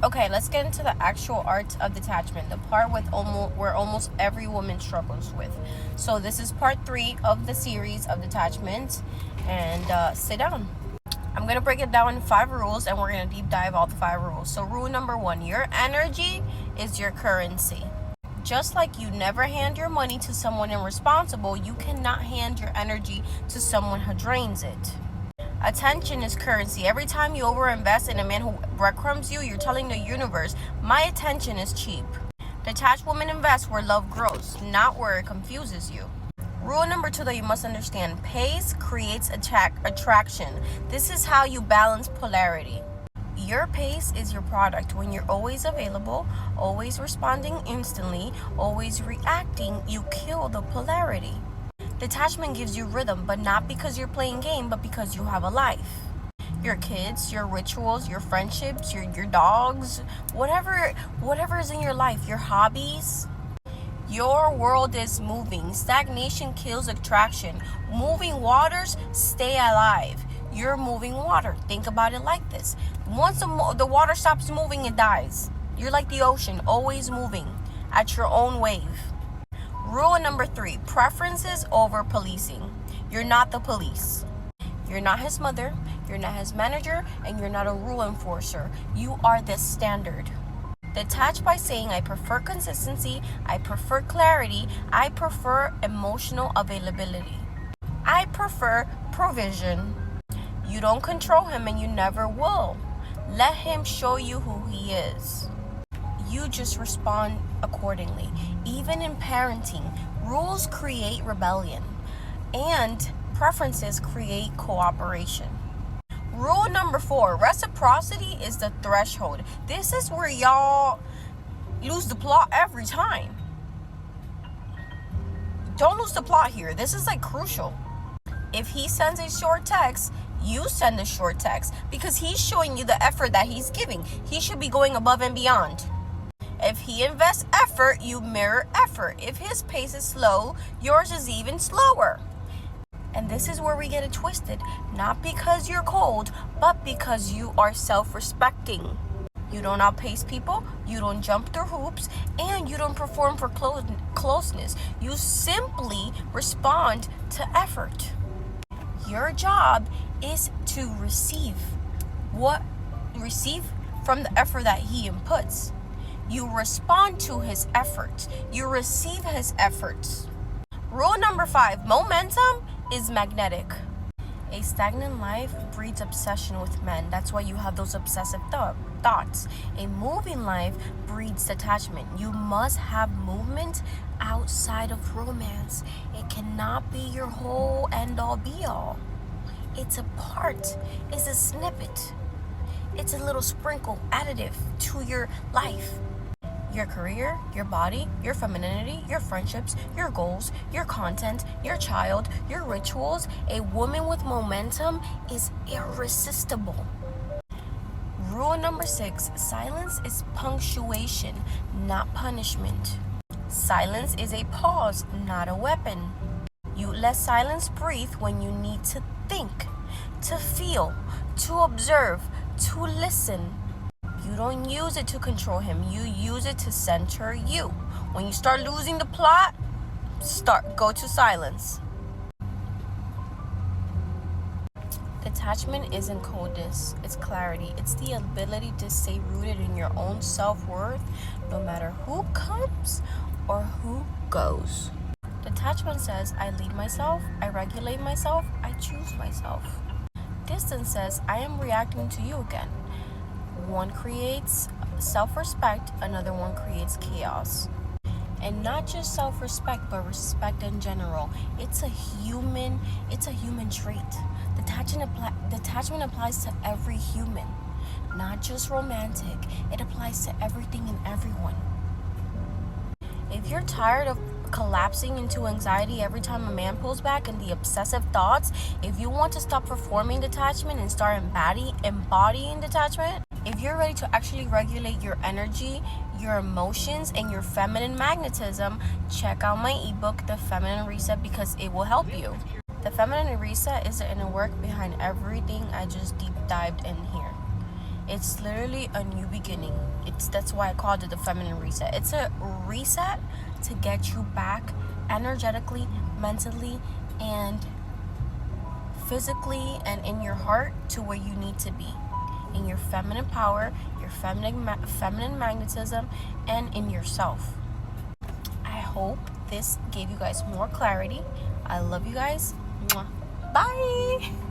Okay, let's get into the actual art of detachment, the part where almost every woman struggles with. So this is part 3 of the series of detachment, and sit down. I'm going to break it down in 5 rules, and we're going to deep dive all the 5 rules. So rule number 1, your energy is your currency. Just like you never hand your money to someone irresponsible, you cannot hand your energy to someone who drains it. Attention is currency. Every time you overinvest in a man who breadcrumbs you, you're telling the universe, my attention is cheap. Detached women invest where love grows, not where it confuses you. Rule number 2 that you must understand, pace creates attraction. This is how you balance polarity. Your pace is your product. When you're always available, always responding instantly, always reacting, you kill the polarity. Detachment gives you rhythm, but not because you're playing game, but because you have a life. Your kids, your rituals, your friendships, your dogs, whatever is in your life, your hobbies. Your world is moving. Stagnation kills attraction. Moving waters stay alive. You're moving water. Think about it like this. Once the water stops moving, it dies. You're like the ocean, always moving at your own wave. Rule number 3, preferences over policing. You're not the police. You're not his mother, you're not his manager, and you're not a rule enforcer. You are the standard. Detach by saying, I prefer consistency, I prefer clarity, I prefer emotional availability. I prefer provision. You don't control him and you never will. Let him show you who he is. You just respond accordingly. Even in parenting, rules create rebellion and preferences create cooperation. Rule number 4, reciprocity is the threshold. This is where y'all lose the plot every time. Don't lose the plot here. This is like crucial. If he sends a short text, you send a short text because he's showing you the effort that he's giving. He should be going above and beyond. If he invests effort, you mirror effort. If his pace is slow, yours is even slower. And this is where we get it twisted. Not because you're cold, but because you are self-respecting. You don't outpace people, you don't jump through hoops, and you don't perform for closeness. You simply respond to effort. Your job is to receive from the effort that he inputs. You respond to his efforts. You receive his efforts. Rule number 5, momentum is magnetic. A stagnant life breeds obsession with men. That's why you have those obsessive thoughts. A moving life breeds detachment. You must have movement outside of romance. It cannot be your whole end-all be-all. It's a part. It's a snippet. It's a little sprinkle additive to your life. Your career, your body, your femininity, your friendships, your goals, your content, your child, your rituals. A woman with momentum is irresistible. Rule number 6, silence is punctuation, not punishment. Silence is a pause, not a weapon. You let silence breathe when you need to think, to feel, to observe, to listen. You don't use it to control him. You use it to center you. When you start losing the plot, go to silence. Detachment isn't coldness, it's clarity. It's the ability to stay rooted in your own self-worth no matter who comes or who goes. Detachment says, I lead myself, I regulate myself, I choose myself. Distance says, I am reacting to you again. One creates self-respect, another one creates chaos. And not just self-respect, but respect in general. It's a human trait. Detachment applies to every human, not just romantic. It applies to everything and everyone. If you're tired of collapsing into anxiety every time a man pulls back and the obsessive thoughts, if you want to stop performing detachment and start embodying detachment, if you're ready to actually regulate your energy, your emotions, and your feminine magnetism, check out my ebook, The Feminine Reset, because it will help you. The Feminine Reset is the inner work behind everything I just deep dived in here. It's literally a new beginning. That's why I called it the feminine reset. It's a reset to get you back energetically, mentally, and physically, and in your heart to where you need to be, in your feminine power, your feminine magnetism, and in yourself. I hope this gave you guys more clarity. I love you guys. Mwah. Bye.